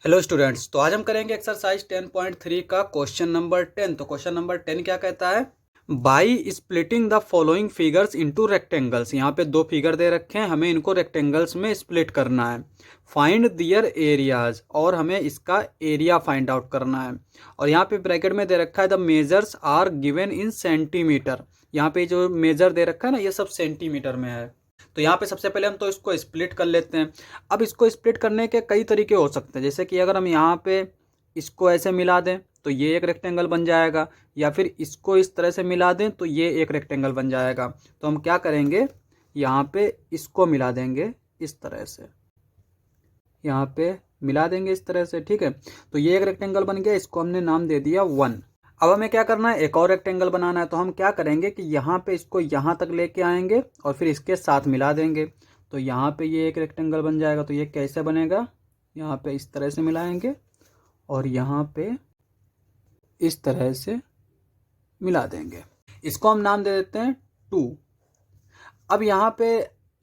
Hello students, तो आज हम करेंगे एक्सरसाइज 10.3 का क्वेश्चन नंबर 10। तो क्वेश्चन नंबर 10 क्या कहता है? By splitting the following figures into rectangles. यहाँ पे दो फिगर दे रखे हैं, हमें इनको रेक्टेंगल्स में स्प्लिट करना है। फाइंड दियर एरियाज, और हमें इसका एरिया फाइंड आउट करना है। और यहाँ पे ब्रैकेट में दे रखा है the measures are given in centimetre. यहाँ पे जो मेजर दे रखा है ना, ये सब सेंटीमीटर में है। तो यहाँ पे सबसे पहले हम तो इसको स्प्लिट कर लेते हैं। अब इसको स्प्लिट करने के कई तरीके हो सकते हैं, जैसे कि अगर हम यहाँ पे इसको ऐसे मिला दें तो ये एक रेक्टेंगल बन जाएगा, या फिर इसको इस तरह से मिला दें तो ये एक रेक्टेंगल बन जाएगा। तो हम क्या करेंगे, यहाँ पे इसको मिला देंगे इस तरह से, यहाँ पे मिला देंगे इस तरह से, ठीक है। तो ये एक रेक्टेंगल बन गया, इसको हमने नाम दे दिया 1। अब हमें क्या करना है, एक और रेक्टेंगल बनाना है। तो हम क्या करेंगे कि यहाँ पे इसको यहाँ तक लेके आएंगे और फिर इसके साथ मिला देंगे। तो यहाँ पे ये एक रेक्टेंगल बन जाएगा। तो ये कैसे बनेगा, यहाँ पे इस तरह से मिलाएंगे और यहाँ पे इस तरह से मिला देंगे। इसको हम नाम दे देते हैं 2। अब यहाँ पे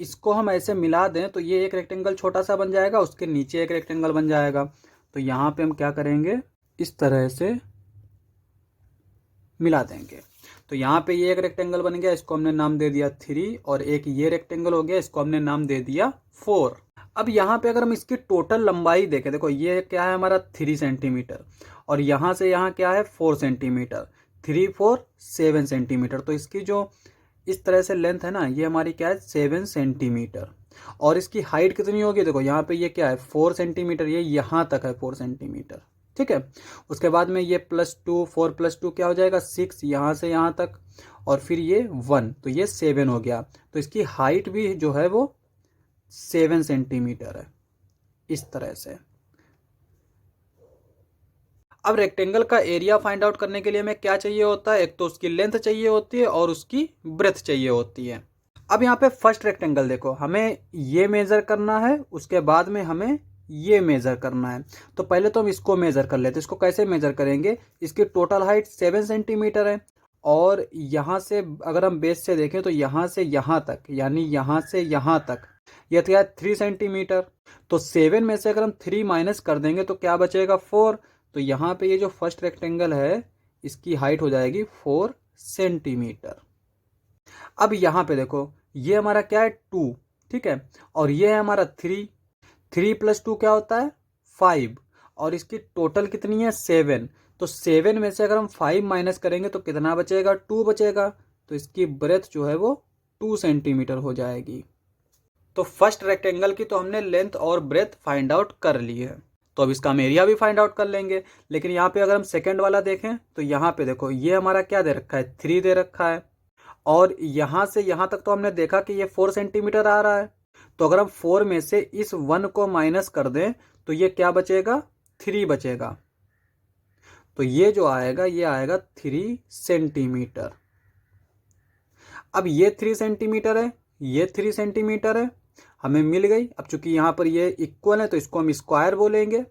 इसको हम ऐसे मिला दें तो ये एक रेक्टेंगल छोटा सा बन जाएगा, उसके नीचे एक रेक्टेंगल बन जाएगा। तो यहाँ पे हम क्या करेंगे, इस तरह से मिला देंगे। तो यहाँ पे ये एक रेक्टेंगल बन गया, इसको हमने नाम दे दिया 3, और एक ये रेक्टेंगल हो गया, इसको हमने नाम दे दिया 4। अब यहाँ पे अगर हम इसकी टोटल लंबाई देखें, देखो ये क्या है हमारा 3 सेंटीमीटर, और यहाँ से यहाँ क्या है 4 सेंटीमीटर। 3 4 7 सेंटीमीटर। तो इसकी जो इस तरह से लेंथ है ना, ये हमारी क्या है 7 सेंटीमीटर। और इसकी हाइट कितनी होगी, देखो यहाँ पे ये क्या है 4 सेंटीमीटर, ये यहाँ तक है 4 सेंटीमीटर, ठीक है। उसके बाद में ये +2, 4 + 2 क्या हो जाएगा 6, यहाँ से यहाँ तक, और फिर ये 1, तो ये 7 हो गया। तो इसकी हाइट भी जो है वो 7 सेंटीमीटर है, इस तरह से। अब रेक्टेंगल का एरिया फाइंड आउट करने के लिए हमें क्या चाहिए होता है, एक तो उसकी लेंथ चाहिए होती है और उसकी ब्रेथ चाहिए होती है। अब यहाँ पे फर्स्ट रेक्टेंगल देखो, हमें ये मेजर करना है, उसके बाद में हमें ये मेजर करना है। तो पहले तो हम इसको मेजर कर लेते हैं। इसको कैसे मेजर करेंगे, इसकी टोटल हाइट 7 सेंटीमीटर है, और यहाँ से अगर हम बेस से देखें तो यहाँ से यहाँ तक, यानी यहाँ से यहाँ तक यह था 3 सेंटीमीटर। तो 7 में से अगर हम 3 माइनस कर देंगे तो क्या बचेगा 4। तो यहाँ पे ये जो फर्स्ट रेक्टेंगल है, इसकी हाइट हो जाएगी 4 सेंटीमीटर। अब यहाँ पे देखो, ये हमारा क्या है 2, ठीक है, और ये है हमारा 3। 3 + 2 क्या होता है 5, और इसकी टोटल कितनी है 7। तो 7 में से अगर हम 5 माइनस करेंगे तो कितना बचेगा 2 बचेगा। तो इसकी ब्रेथ जो है वो 2 सेंटीमीटर हो जाएगी। तो फर्स्ट रेक्टेंगल की तो हमने लेंथ और ब्रेथ फाइंड आउट कर ली है। तो अब इसका हम एरिया भी फाइंड आउट कर लेंगे। लेकिन यहाँ पे अगर हम सेकेंड वाला देखें तो यहाँ पे देखो, ये हमारा क्या दे रखा है 3 दे रखा है, और यहाँ से यहाँ तक तो हमने देखा कि ये 4 सेंटीमीटर आ रहा है। तो अगर हम 4 में से इस 1 को माइनस कर दें तो ये क्या बचेगा 3 बचेगा। तो ये जो आएगा ये आएगा 3 सेंटीमीटर। अब ये 3 सेंटीमीटर है, ये 3 सेंटीमीटर है, हमें मिल गई। अब चूंकि यहाँ पर ये इक्वल है तो इसको हम स्क्वायर बोलेंगे।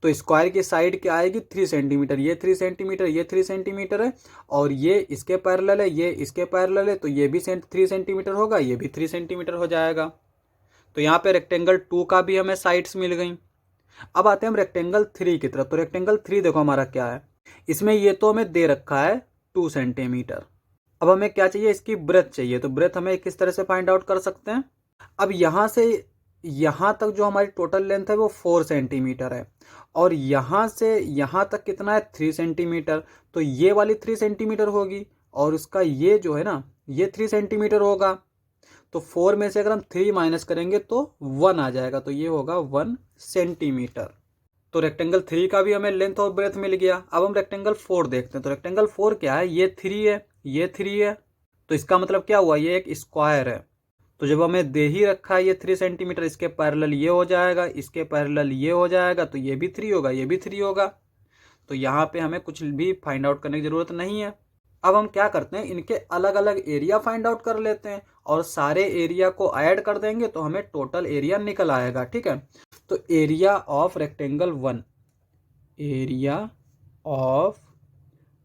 तो स्क्वायर की साइड क्या आएगी 3 सेंटीमीटर, ये 3 सेंटीमीटर, ये 3 सेंटीमीटर है, और ये इसके पैरेलल है, ये इसके पैरेलल है, तो ये भी 3 सेंटीमीटर होगा, ये भी 3 सेंटीमीटर हो जाएगा। तो यहाँ पे रेक्टेंगल 2 का भी हमें साइड्स मिल गई। अब आते हैं हम रेक्टेंगल 3 की तरफ। तो रेक्टेंगल 3 देखो हमारा क्या है, इसमें ये तो हमें दे रखा है 2 सेंटीमीटर। अब हमें क्या चाहिए, इसकी ब्रेथ चाहिए। तो ब्रेथ हमें किस तरह से फाइंड आउट कर सकते हैं, अब यहाँ से यहाँ तक जो हमारी टोटल लेंथ है वो 4 सेंटीमीटर है, और यहाँ से यहाँ तक कितना है 3 सेंटीमीटर। तो ये वाली 3 सेंटीमीटर होगी, और उसका ये जो है ना ये 3 सेंटीमीटर होगा। तो 4 में से अगर हम 3 माइनस करेंगे तो 1 आ जाएगा, तो ये होगा 1 सेंटीमीटर। तो रेक्टेंगल 3 का भी हमें लेंथ और ब्रेथ मिल गया। अब हम रेक्टेंगल 4 देखते हैं। तो रेक्टेंगल 4 क्या है, ये 3 है, ये 3 है, तो इसका मतलब क्या हुआ, ये एक स्क्वायर है। तो जब हमें दे ही रखा है ये 3 सेंटीमीटर, इसके पैरेलल ये हो जाएगा, इसके पैरेलल ये हो जाएगा, तो ये भी 3 होगा, ये भी 3 होगा। तो यहाँ पे हमें कुछ भी फाइंड आउट करने की ज़रूरत नहीं है। अब हम क्या करते हैं, इनके अलग अलग एरिया फाइंड आउट कर लेते हैं, और सारे एरिया को ऐड कर देंगे तो हमें टोटल एरिया निकल आएगा, ठीक है। तो area of rectangle 1, area of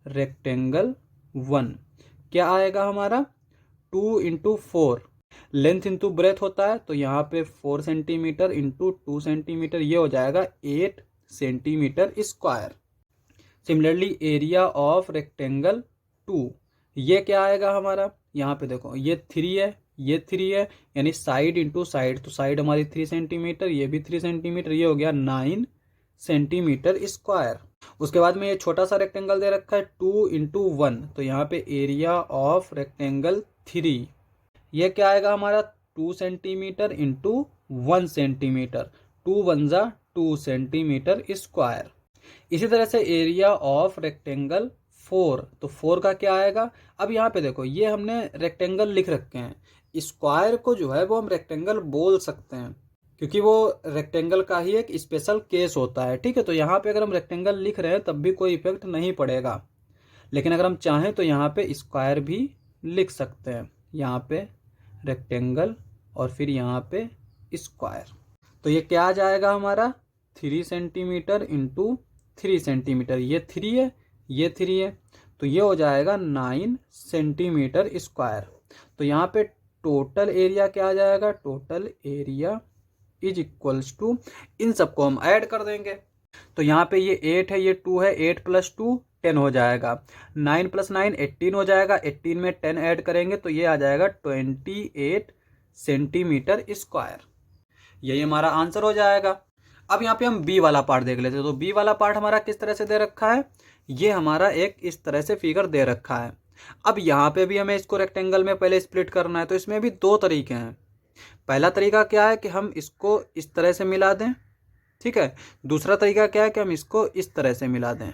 rectangle 1 क्या आएगा हमारा 2 × 4, लेंथ इंटू ब्रेथ होता है, तो यहाँ पे 4 सेंटीमीटर इंटू 2 सेंटीमीटर, ये हो जाएगा 8 centimetre square. Similarly area of rectangle 2, ये क्या आएगा हमारा, यहाँ पे देखो ये 3 है, ये 3 है, यानी साइड इंटू साइड, तो साइड हमारी 3 सेंटीमीटर, ये भी 3 सेंटीमीटर, ये हो गया 9 सेंटीमीटर स्क्वायर। उसके बाद में ये छोटा सा रेक्टेंगल दे रखा है 2 इंटू 1, तो यहाँ पे एरिया ऑफ रेक्टेंगल 3, ये क्या आएगा हमारा 2 सेंटीमीटर इंटू 1 सेंटीमीटर, 2 1 जा 2 सेंटीमीटर स्क्वायर। इसी तरह से एरिया ऑफ रेक्टेंगल 4, तो 4 का क्या आएगा। अब यहाँ पे देखो ये हमने रेक्टेंगल लिख रखे हैं, स्क्वायर को जो है वो हम रेक्टेंगल बोल सकते हैं क्योंकि वो रेक्टेंगल का ही एक स्पेशल केस होता है, ठीक है। तो यहाँ पे अगर हम रेक्टेंगल लिख रहे हैं तब भी कोई इफेक्ट नहीं पड़ेगा, लेकिन अगर हम चाहें तो यहाँ पे स्क्वायर भी लिख सकते हैं, यहाँ पे रेक्टेंगल और फिर यहाँ पे स्क्वायर। तो ये क्या आ जाएगा हमारा 3 सेंटीमीटर इंटू 3 सेंटीमीटर, ये 3 है, ये 3 है, तो ये हो जाएगा 9 सेंटीमीटर स्क्वायर। तो यहाँ पे टोटल एरिया क्या आ जाएगा, total area is equals to, इन सबको हम ऐड कर देंगे। तो यहाँ पे ये 8 है, ये 2 है, 8 प्लस 2 10 हो जाएगा, 9 प्लस 9 18 हो जाएगा, 18 में 10 ऐड करेंगे तो ये आ जाएगा 28 सेंटीमीटर स्क्वायर। यही हमारा आंसर हो जाएगा। अब यहाँ पे हम बी वाला पार्ट देख लेते हैं। तो बी वाला पार्ट हमारा किस तरह से दे रखा है, ये हमारा एक इस तरह से फिगर दे रखा है। अब यहाँ पे भी हमें इसको रेक्टेंगल में पहले स्प्लिट करना है, तो इसमें भी 2 तरीके हैं। पहला तरीका क्या है कि हम इसको इस तरह से मिला दें, ठीक है। दूसरा तरीका क्या है कि हम इसको इस तरह से मिला दें।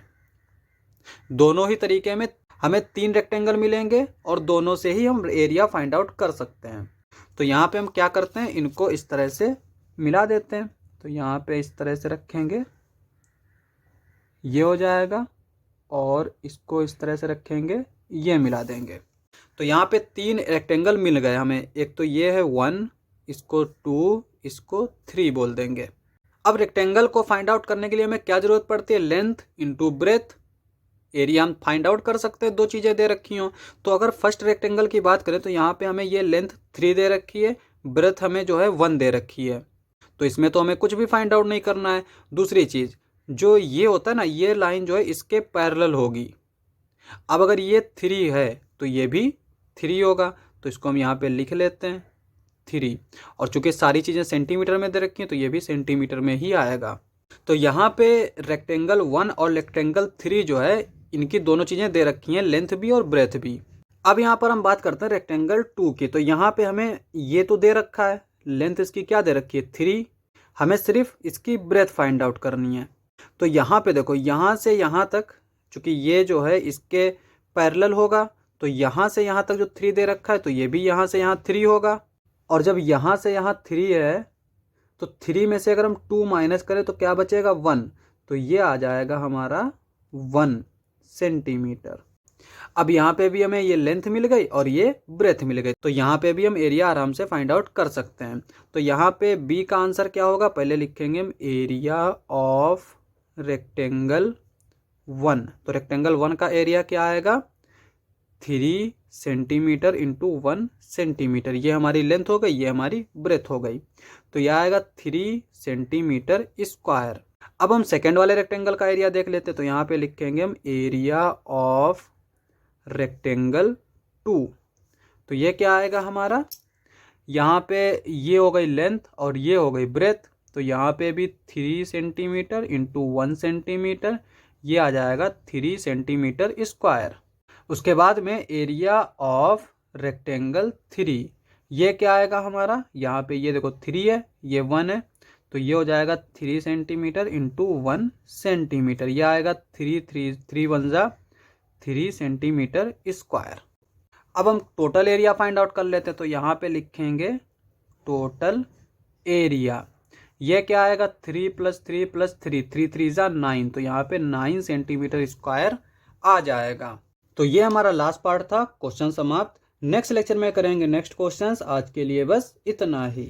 दोनों ही तरीके में हमें 3 रेक्टेंगल मिलेंगे और दोनों से ही हम एरिया फाइंड आउट कर सकते हैं। तो यहाँ पे हम क्या करते हैं, इनको इस तरह से मिला देते हैं। तो यहाँ पे इस तरह से रखेंगे, ये हो जाएगा, और इसको इस तरह से रखेंगे, ये मिला देंगे। तो यहाँ पे 3 रेक्टेंगल मिल गए हमें। एक तो ये है 1, इसको 2, इसको 3 बोल देंगे। अब रेक्टेंगल को फाइंड आउट करने के लिए हमें क्या जरूरत पड़ती है, लेंथ इंटू ब्रेथ। एरिया हम फाइंड आउट कर सकते हैं, 2 चीज़ें दे रखी हों। तो अगर फर्स्ट रेक्टेंगल की बात करें तो यहाँ पे हमें ये लेंथ 3 दे रखी है, ब्रेथ हमें जो है 1 दे रखी है, तो इसमें तो हमें कुछ भी फाइंड आउट नहीं करना है। दूसरी चीज़, जो ये होता है ना, ये लाइन जो है इसके पैरेलल होगी। अब अगर ये 3 है तो ये भी 3 होगा, तो इसको हम यहाँ पे लिख लेते हैं 3, और चूंकि सारी चीज़ें सेंटीमीटर में दे रखी हैं तो ये भी सेंटीमीटर में ही आएगा। तो यहाँ पे रेक्टेंगल 1 और रेक्टेंगल 3 जो है, इनकी दोनों चीज़ें दे रखी हैं, लेंथ भी और ब्रेथ भी। अब यहाँ पर हम बात करते हैं रेक्टेंगल 2 की। तो यहाँ पे हमें ये तो दे रखा है, लेंथ इसकी क्या दे रखी है 3, हमें सिर्फ इसकी ब्रेथ फाइंड आउट करनी है। तो यहाँ पे देखो, यहाँ से यहाँ तक चूंकि ये जो है इसके पैरेलल होगा, तो यहाँ से यहाँ तक जो 3 दे रखा है तो ये भी यहाँ से यहाँ 3 होगा। और जब यहाँ से यहाँ 3 है तो 3 में से अगर हम 2 माइनस करें तो क्या बचेगा 1, तो ये आ जाएगा हमारा 1 सेंटीमीटर। अब यहाँ पे भी हमें ये लेंथ मिल गई और ये ब्रेथ मिल गई, तो यहाँ पे भी हम एरिया आराम से फाइंड आउट कर सकते हैं। तो यहाँ पे बी का आंसर क्या होगा, पहले लिखेंगे हम एरिया ऑफ रेक्टेंगल 1। तो रेक्टेंगल 1 का एरिया क्या आएगा 3 सेंटीमीटर इंटू 1 सेंटीमीटर, ये हमारी लेंथ हो गई, ये हमारी ब्रेथ हो गई, तो यह आएगा 3 सेंटीमीटर स्क्वायर। अब हम सेकेंड वाले रेक्टेंगल का एरिया देख लेते हैं। तो यहाँ पे लिखेंगे हम एरिया ऑफ रेक्टेंगल 2। तो ये क्या आएगा हमारा, यहाँ पे ये हो गई लेंथ और ये हो गई ब्रेथ, तो यहाँ पे भी 3 सेंटीमीटर इंटू 1 सेंटीमीटर, ये आ जाएगा 3 सेंटीमीटर स्क्वायर। उसके बाद में एरिया ऑफ रेक्टेंगल 3, ये क्या आएगा हमारा, यहाँ पे ये देखो 3 है, ये 1 है, तो ये हो जाएगा 3 सेंटीमीटर इंटू 1 सेंटीमीटर, ये आएगा 3 1 जा 3 सेंटीमीटर स्क्वायर। अब हम टोटल एरिया फाइंड आउट कर लेते हैं। तो यहाँ पे लिखेंगे टोटल एरिया, ये क्या आएगा 3 + 3 + 3, 3 3 जा 9, तो यहाँ पे 9 सेंटीमीटर स्क्वायर आ जाएगा। तो ये हमारा लास्ट पार्ट था, क्वेश्चन समाप्त। नेक्स्ट लेक्चर में करेंगे नेक्स्ट क्वेश्चंस। आज के लिए बस इतना ही।